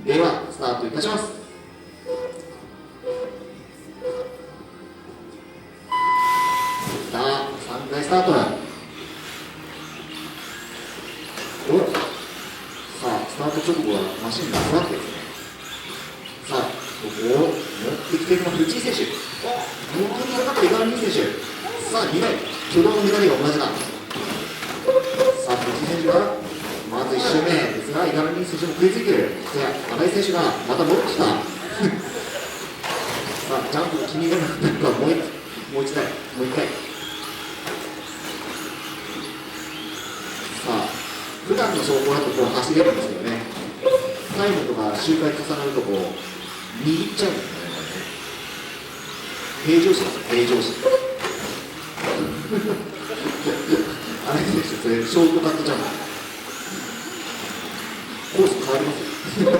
ではスタートいたします。さあ3回スタート。おさあスタート直後はマシンが不安定ですね。さあここを持ってきているのは藤井選手。本当にかかった五十嵐選手。さあ2台挙動の乱れが同じだ。さあ藤井選手がまず1周目ですが、五十嵐選手も食いついている。新井選手がまた戻ってきた。さあ、ジャンプが気に入らなかったのか、もう一台、もう一回。さあ、普段の走行だとこう走れるんですけどね、タイムとか周回重なるとこう、握っちゃうんですよね。平常心ですよ、平常心。新井選手、それ、ショートカットジャンプ。コース変わりますよ。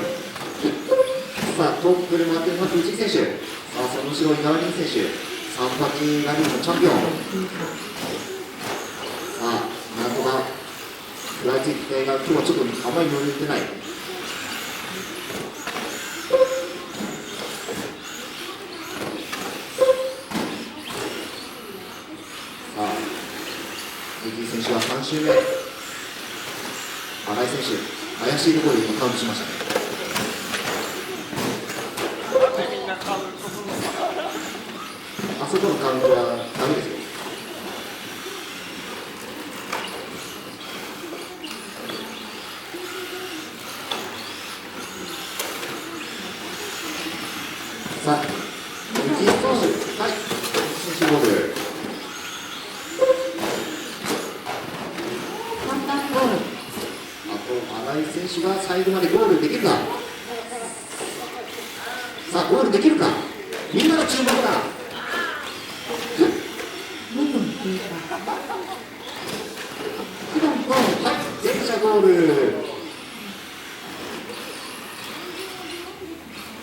さあ、トップで回っています藤井選手。さあ、その後ろ、五十嵐選手。3発ラリーのチャンピオン。さあ、なんとか食らいついてが、今日はちょっとあまり乗れてない。さあ、藤井選手は3周目。新井選手。怪しいところで今カウントしましたね。あそこのカウントはダメですよ。さあ、藤井選手、はい、選手ボール。新井選手が最後までゴールできるか。さあゴールできるか。みんなの注目だ。はい、全車ゴール。